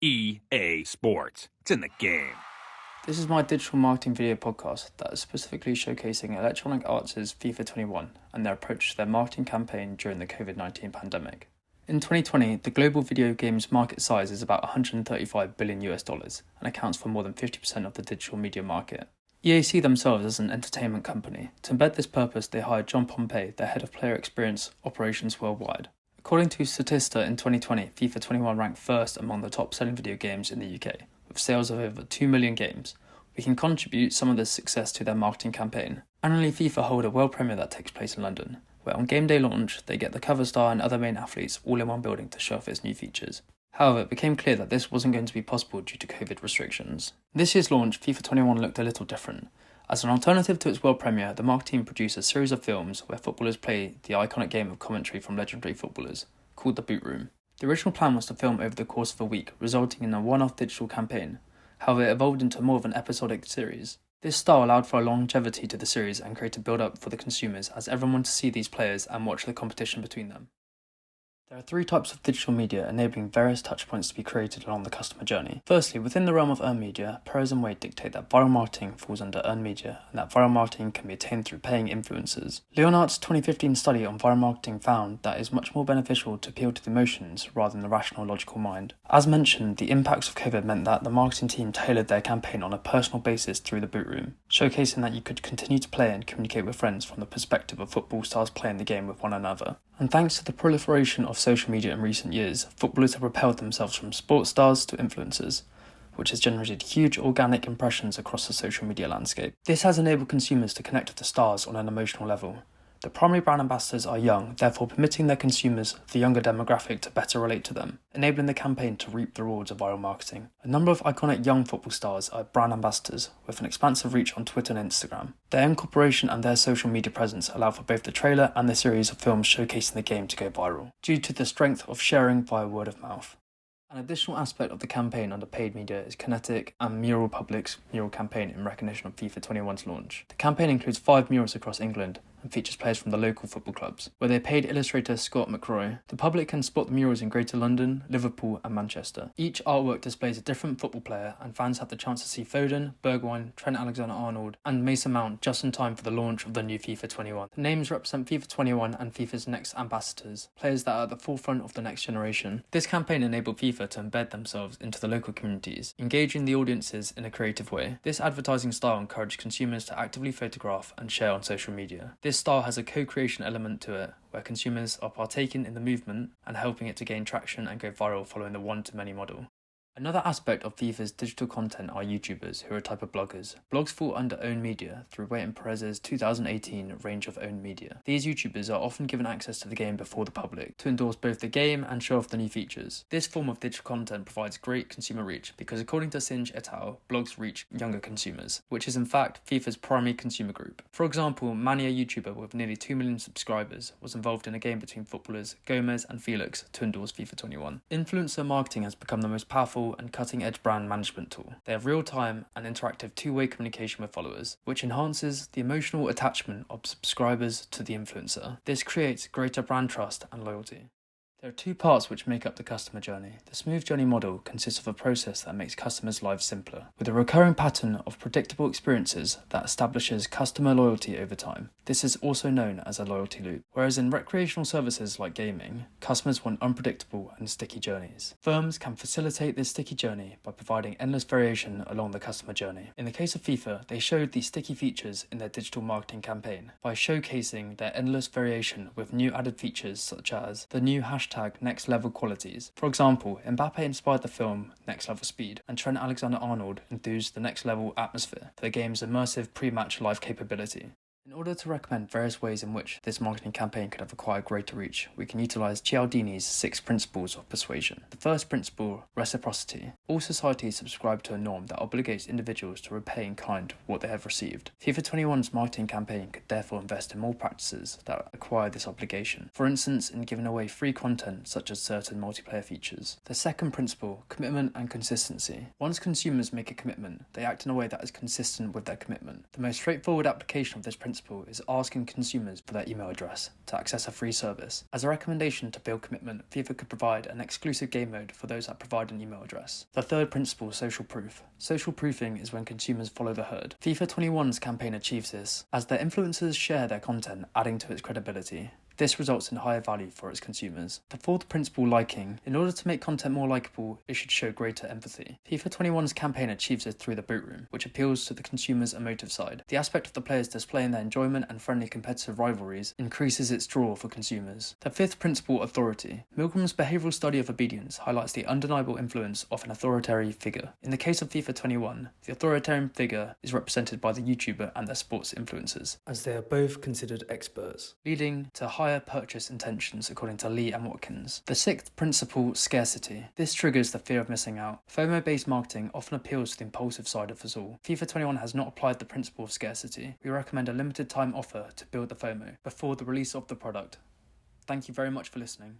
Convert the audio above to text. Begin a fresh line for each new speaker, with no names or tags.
EA Sports. It's in the game.
This is my digital marketing video podcast that is specifically showcasing Electronic Arts' FIFA 21 and their approach to their marketing campaign during the COVID-19 pandemic. In 2020, the global video games market size is about $135 billion and accounts for more than 50% of the digital media market. EA see themselves as an entertainment company. To embed this purpose, they hired John Pompey, their head of player experience operations worldwide. According to Statista in 2020, FIFA 21 ranked first among the top-selling video games in the UK, with sales of over 2 million games. We can contribute some of this success to their marketing campaign. Annually, FIFA hold a world premiere that takes place in London, where on game day launch, they get the cover star and other main athletes all in one building to show off its new features. However, it became clear that this wasn't going to be possible due to COVID restrictions. This year's launch, FIFA 21 looked a little different. As an alternative to its world premiere, the marketing team produced a series of films where footballers play the iconic game of commentary from legendary footballers, called The Boot Room. The original plan was to film over the course of a week, resulting in a one-off digital campaign. However, it evolved into more of an episodic series. This style allowed for a longevity to the series and created build-up for the consumers, as everyone wanted to see these players and watch the competition between them. There are three types of digital media enabling various touchpoints to be created along the customer journey. Firstly, within the realm of earned media, Perez and Wade dictate that viral marketing falls under earned media and that viral marketing can be attained through paying influencers. Leonard's 2015 study on viral marketing found that it is much more beneficial to appeal to the emotions rather than the rational logical mind. As mentioned, the impacts of COVID meant that the marketing team tailored their campaign on a personal basis through the boot room, showcasing that you could continue to play and communicate with friends from the perspective of football stars playing the game with one another. And thanks to the proliferation of social media in recent years, footballers have propelled themselves from sports stars to influencers, which has generated huge organic impressions across the social media landscape. This has enabled consumers to connect with the stars on an emotional level. The primary brand ambassadors are young, therefore permitting their consumers, the younger demographic, to better relate to them, enabling the campaign to reap the rewards of viral marketing. A number of iconic young football stars are brand ambassadors, with an expansive reach on Twitter and Instagram. Their incorporation and their social media presence allow for both the trailer and the series of films showcasing the game to go viral, due to the strength of sharing via word of mouth. An additional aspect of the campaign under paid media is Kinetic and Mural Public's mural campaign in recognition of FIFA 21's launch. The campaign includes 5 murals across England and features players from the local football clubs, where they paid illustrator Scott McRoy. The public can spot the murals in Greater London, Liverpool and Manchester. Each artwork displays a different football player, and fans have the chance to see Foden, Bergwijn, Trent Alexander-Arnold and Mason Mount just in time for the launch of the new FIFA 21. The names represent FIFA 21 and FIFA's next ambassadors, players that are at the forefront of the next generation. This campaign enabled FIFA to embed themselves into the local communities, engaging the audiences in a creative way. This advertising style encouraged consumers to actively photograph and share on social media. This style has a co-creation element to it, where consumers are partaking in the movement and helping it to gain traction and go viral following the one-to-many model. Another aspect of FIFA's digital content are YouTubers, who are a type of bloggers. Blogs fall under owned media through Wade and Perez's 2018 range of owned media. These YouTubers are often given access to the game before the public to endorse both the game and show off the new features. This form of digital content provides great consumer reach because, according to Singe et al., blogs reach younger consumers, which is in fact FIFA's primary consumer group. For example, Mania YouTuber with nearly 2 million subscribers was involved in a game between footballers Gomez and Felix to endorse FIFA 21. Influencer marketing has become the most powerful and cutting-edge brand management tool. They have real-time and interactive two-way communication with followers, which enhances the emotional attachment of subscribers to the influencer. This creates greater brand trust and loyalty. There are two parts which make up the customer journey. The smooth journey model consists of a process that makes customers' lives simpler, with a recurring pattern of predictable experiences that establishes customer loyalty over time. This is also known as a loyalty loop. Whereas in recreational services like gaming, customers want unpredictable and sticky journeys. Firms can facilitate this sticky journey by providing endless variation along the customer journey. In the case of FIFA, they showed these sticky features in their digital marketing campaign by showcasing their endless variation with new added features such as the new hashtag next level qualities. For example, Mbappe inspired the film Next Level Speed, and Trent Alexander-Arnold enthused the next level atmosphere for the game's immersive pre-match live capability. In order to recommend various ways in which this marketing campaign could have acquired greater reach, we can utilise Cialdini's 6 principles of persuasion. The first principle, reciprocity. All societies subscribe to a norm that obligates individuals to repay in kind what they have received. FIFA 21's marketing campaign could therefore invest in more practices that acquire this obligation, for instance in giving away free content such as certain multiplayer features. The second principle, commitment and consistency. Once consumers make a commitment, they act in a way that is consistent with their commitment. The most straightforward application of this principle principle is asking consumers for their email address to access a free service. As a recommendation to build commitment, FIFA could provide an exclusive game mode for those that provide an email address. The third principle, social proof. Social proofing is when consumers follow the herd. FIFA 21's campaign achieves this, as their influencers share their content, adding to its credibility. This results in higher value for its consumers. The fourth principle, liking. In order to make content more likeable, it should show greater empathy. FIFA 21's campaign achieves this through the boot room, which appeals to the consumer's emotive side. The aspect of the players displaying their enjoyment and friendly competitive rivalries increases its draw for consumers. The fifth principle, authority. Milgram's behavioural study of obedience highlights the undeniable influence of an authoritarian figure. In the case of FIFA 21, the authoritarian figure is represented by the YouTuber and their sports influencers, as they are both considered experts, leading to higher purchase intentions according to Lee and Watkins. The sixth principle, scarcity. This triggers the fear of missing out. FOMO-based marketing often appeals to the impulsive side of us all. FIFA 21 has not applied the principle of scarcity. We recommend a limited time offer to build the FOMO before the release of the product. Thank you very much for listening.